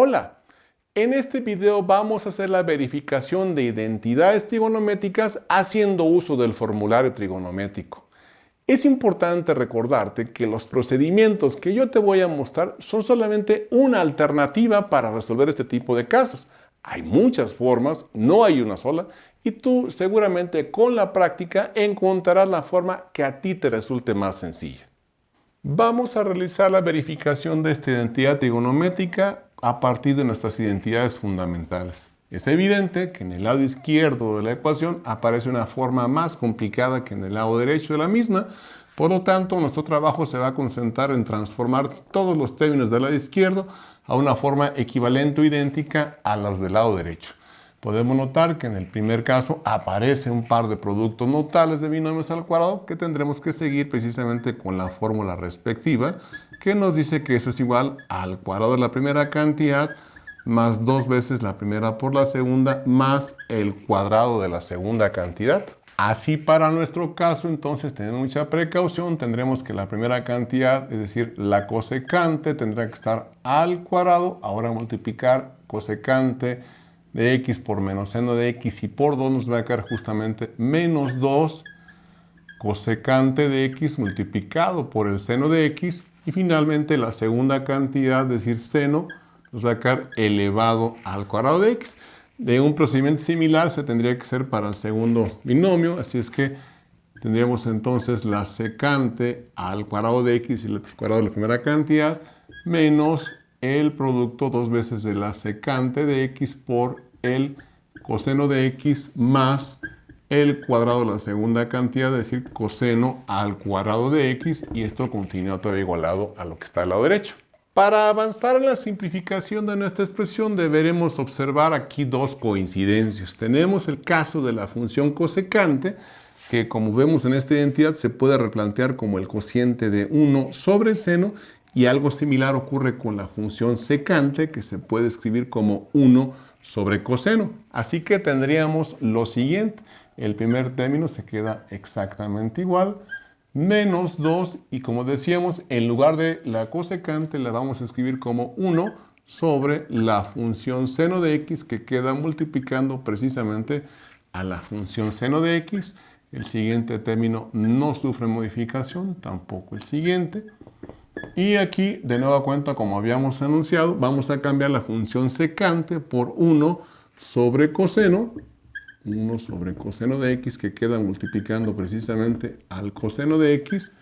Hola, en este video vamos a hacer la verificación de identidades trigonométricas haciendo uso del formulario trigonométrico. Es importante recordarte que los procedimientos que yo te voy a mostrar son solamente una alternativa para resolver este tipo de casos. Hay muchas formas, no hay una sola, y tú seguramente con la práctica encontrarás la forma que a ti te resulte más sencilla. Vamos a realizar la verificación de esta identidad trigonométrica a partir de nuestras identidades fundamentales. Es evidente que en el lado izquierdo de la ecuación aparece una forma más complicada que en el lado derecho de la misma. Por lo tanto, nuestro trabajo se va a concentrar en transformar todos los términos del lado izquierdo a una forma equivalente o idéntica a los del lado derecho. Podemos notar que en el primer caso aparece un par de productos notables de binomios al cuadrado que tendremos que seguir precisamente con la fórmula respectiva, que nos dice que eso es igual al cuadrado de la primera cantidad más 2 veces la primera por la segunda más el cuadrado de la segunda cantidad. Así para nuestro caso, entonces, teniendo mucha precaución, tendremos que la primera cantidad, es decir, la cosecante, tendrá que estar al cuadrado. Ahora multiplicar cosecante de x por menos seno de x y por 2 nos va a quedar justamente menos 2 cosecante de x multiplicado por el seno de x. Y finalmente la segunda cantidad, es decir, seno, nos va a quedar elevado al cuadrado de x. De un procedimiento similar se tendría que hacer para el segundo binomio, así es que tendríamos entonces la secante al cuadrado de x y el cuadrado de la primera cantidad menos el producto 2 veces de la secante de x por el coseno de x más el cuadrado de la segunda cantidad, es decir, coseno al cuadrado de x, y esto continúa todavía igualado a lo que está al lado derecho. Para avanzar en la simplificación de nuestra expresión deberemos observar aquí dos coincidencias. Tenemos el caso de la función cosecante, que como vemos en esta identidad se puede replantear como el cociente de 1 sobre el seno, y algo similar ocurre con la función secante, que se puede escribir como 1 sobre coseno. Así que tendríamos lo siguiente. El primer término se queda exactamente igual, menos 2, y como decíamos, en lugar de la cosecante la vamos a escribir como 1 sobre la función seno de x, que queda multiplicando precisamente a la función seno de x. El siguiente término no sufre modificación, tampoco el siguiente. Y aquí, de nueva cuenta, como habíamos anunciado, vamos a cambiar la función secante por 1 sobre coseno. 1 sobre coseno de x, que queda multiplicando precisamente al coseno de x,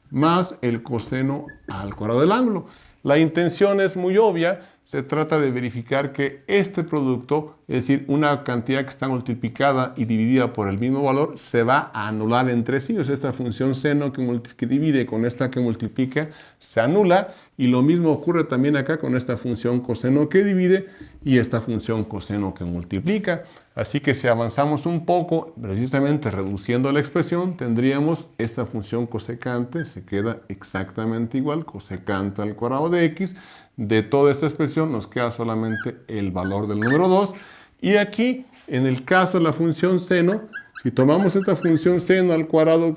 más el coseno al cuadrado del ángulo. La intención es muy obvia. Se trata de verificar que este producto, es decir, una cantidad que está multiplicada y dividida por el mismo valor, se va a anular entre sí. O sea, esta función seno que divide con esta que multiplica se anula, y lo mismo ocurre también acá con esta función coseno que divide y esta función coseno que multiplica. Así que si avanzamos un poco, precisamente reduciendo la expresión, tendríamos esta función cosecante, se queda exactamente igual, cosecante al cuadrado de x. De toda esta expresión nos queda solamente el valor del número 2. Y aquí, en el caso de la función seno, si tomamos esta función seno al cuadrado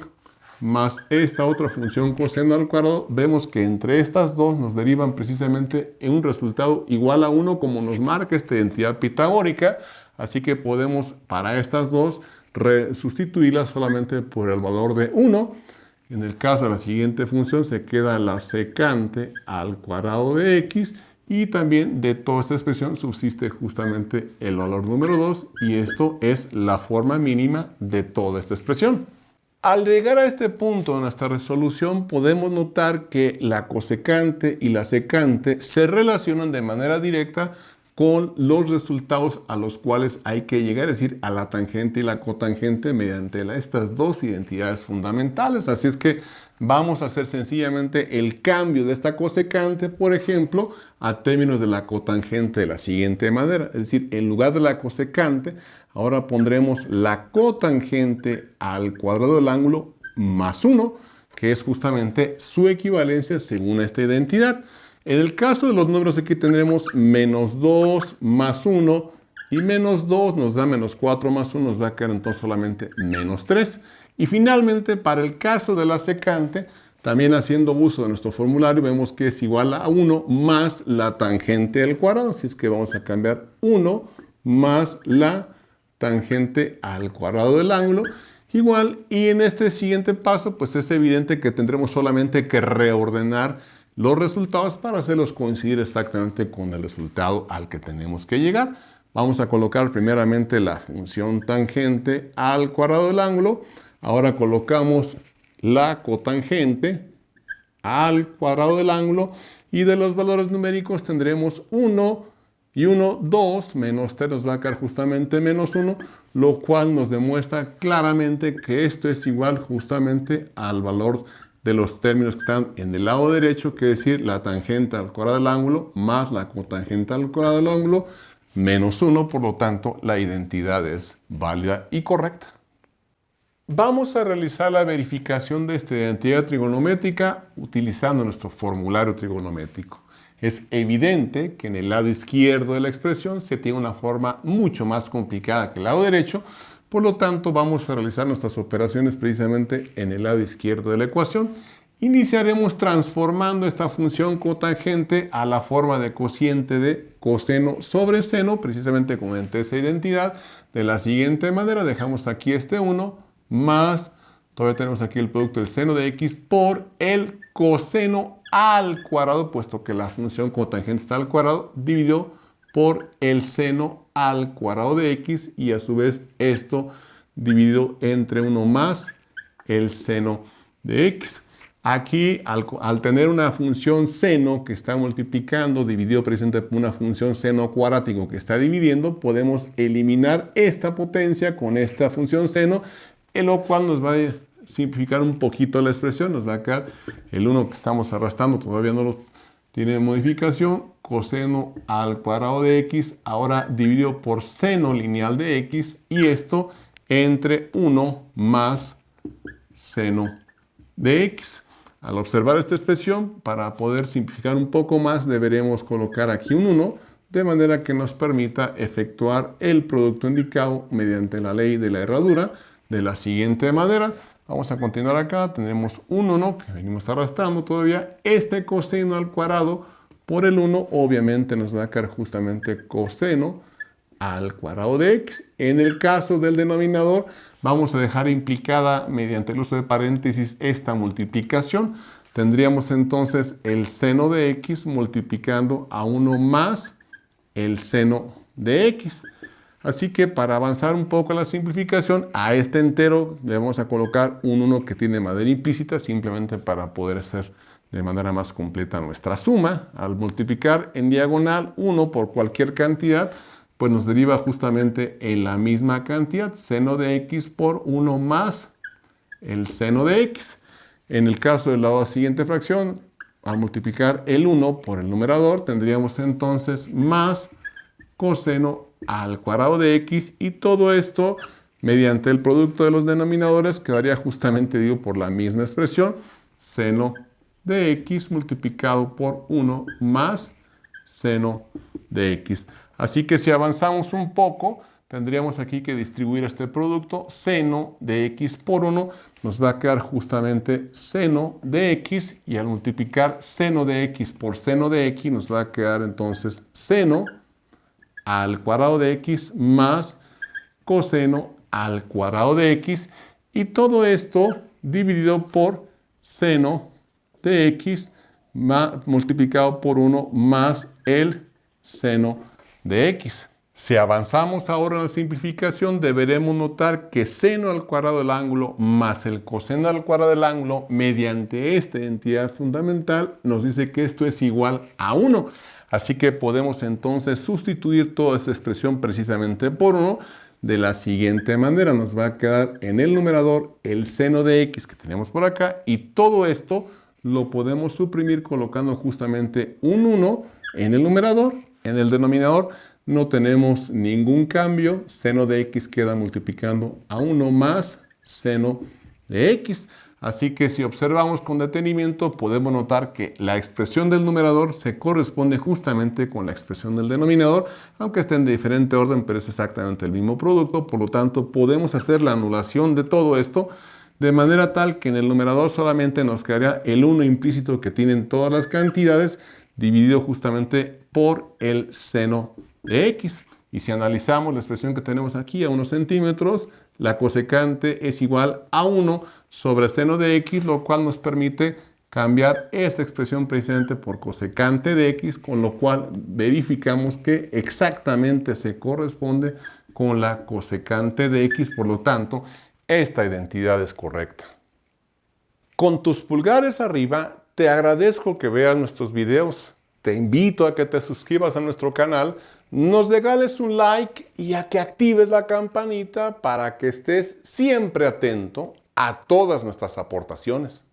más esta otra función coseno al cuadrado, vemos que entre estas dos nos derivan precisamente en un resultado igual a 1, como nos marca esta identidad pitagórica. Así que podemos, para estas dos, sustituirlas solamente por el valor de 1. En el caso de la siguiente función se queda la secante al cuadrado de x, y también de toda esta expresión subsiste justamente el valor número 2, y esto es la forma mínima de toda esta expresión. Al llegar a este punto de nuestra resolución, podemos notar que la cosecante y la secante se relacionan de manera directa con los resultados a los cuales hay que llegar, es decir, a la tangente y la cotangente mediante estas dos identidades fundamentales. Así es que vamos a hacer sencillamente el cambio de esta cosecante, por ejemplo, a términos de la cotangente de la siguiente manera. Es decir, en lugar de la cosecante, ahora pondremos la cotangente al cuadrado del ángulo más 1, que es justamente su equivalencia según esta identidad. En el caso de los números, aquí tendremos menos 2 más 1, y menos 2 nos da menos 4 más 1, nos va a quedar entonces solamente menos 3. Y finalmente, para el caso de la secante, También haciendo uso de nuestro formulario vemos que es igual a 1 más la tangente al cuadrado. Así es que vamos a cambiar 1 más la tangente al cuadrado del ángulo. Igual, y en este siguiente paso, pues es evidente que tendremos solamente que reordenar los resultados para hacerlos coincidir exactamente con el resultado al que tenemos que llegar. Vamos a colocar primeramente la función tangente al cuadrado del ángulo. Ahora colocamos la cotangente al cuadrado del ángulo y de los valores numéricos tendremos 1 y 1, 2, menos 3 nos va a quedar justamente menos 1, lo cual nos demuestra claramente que esto es igual justamente al valor de los términos que están en el lado derecho, que es decir, la tangente al cuadrado del ángulo más la cotangente al cuadrado del ángulo menos 1, por lo tanto la identidad es válida y correcta. Vamos a realizar la verificación de esta identidad trigonométrica utilizando nuestro formulario trigonométrico. Es evidente que en el lado izquierdo de la expresión se tiene una forma mucho más complicada que el lado derecho, por lo tanto vamos a realizar nuestras operaciones precisamente en el lado izquierdo de la ecuación. Iniciaremos transformando esta función cotangente a la forma de cociente de coseno sobre seno, precisamente con esa identidad, de la siguiente manera. Dejamos aquí este 1 más, todavía tenemos aquí el producto del seno de x por el coseno al cuadrado, puesto que la función cotangente está al cuadrado, dividido por el seno al cuadrado de x, y a su vez esto dividido entre 1 más el seno de x. Aquí, al tener una función seno que está multiplicando, dividido precisamente por una función seno cuadrático que está dividiendo, podemos eliminar esta potencia con esta función seno, en lo cual nos va a simplificar un poquito la expresión. Nos va a quedar el 1 que estamos arrastrando, todavía no lo tiene modificación, coseno al cuadrado de x, ahora dividido por seno lineal de x, y esto entre 1 más seno de x. Al observar esta expresión, para poder simplificar un poco más, deberemos colocar aquí un 1, de manera que nos permita efectuar el producto indicado mediante la ley de la herradura de la siguiente manera. Vamos a continuar acá, tenemos un 1 que venimos arrastrando todavía. Este coseno al cuadrado por el 1 obviamente nos va a quedar justamente coseno al cuadrado de x. En el caso del denominador, vamos a dejar implicada mediante el uso de paréntesis esta multiplicación. Tendríamos entonces el seno de x multiplicando a 1 más el seno de x. Así que para avanzar un poco la simplificación, a este entero le vamos a colocar un 1 que tiene manera implícita, simplemente para poder hacer de manera más completa nuestra suma. Al multiplicar en diagonal 1 por cualquier cantidad, pues nos deriva justamente en la misma cantidad, seno de x por 1 más el seno de x. En el caso de la siguiente fracción, al multiplicar el 1 por el numerador, tendríamos entonces más coseno al cuadrado de x, y todo esto mediante el producto de los denominadores quedaría justamente dividido por la misma expresión, seno de x multiplicado por 1 más seno de x. Así que si avanzamos un poco, tendríamos aquí que distribuir este producto, seno de x por 1, nos va a quedar justamente seno de x, y al multiplicar seno de x por seno de x, nos va a quedar entonces seno al cuadrado de x más coseno al cuadrado de x, y todo esto dividido por seno de x multiplicado por 1 más el seno de x. Si avanzamos ahora en la simplificación, deberemos notar que seno al cuadrado del ángulo más el coseno al cuadrado del ángulo, mediante esta identidad fundamental, nos dice que esto es igual a 1. Así que podemos entonces sustituir toda esa expresión precisamente por 1 de la siguiente manera. Nos va a quedar en el numerador el seno de x que tenemos por acá, y todo esto lo podemos suprimir colocando justamente un 1 en el numerador. En el denominador no tenemos ningún cambio, seno de x queda multiplicando a 1 más seno de x. Así que si observamos con detenimiento, podemos notar que la expresión del numerador se corresponde justamente con la expresión del denominador, aunque esté en diferente orden, pero es exactamente el mismo producto. Por lo tanto, podemos hacer la anulación de todo esto, de manera tal que en el numerador solamente nos quedaría el 1 implícito que tienen todas las cantidades, dividido justamente por el seno de x. Y si analizamos la expresión que tenemos aquí a 1 centímetros, la cosecante es igual a 1 sobre seno de x, lo cual nos permite cambiar esa expresión precisamente por cosecante de x, con lo cual verificamos que exactamente se corresponde con la cosecante de x, por lo tanto, esta identidad es correcta. Con tus pulgares arriba, te agradezco que veas nuestros videos. Te invito a que te suscribas a nuestro canal, nos regales un like y a que actives la campanita para que estés siempre atento a todas nuestras aportaciones.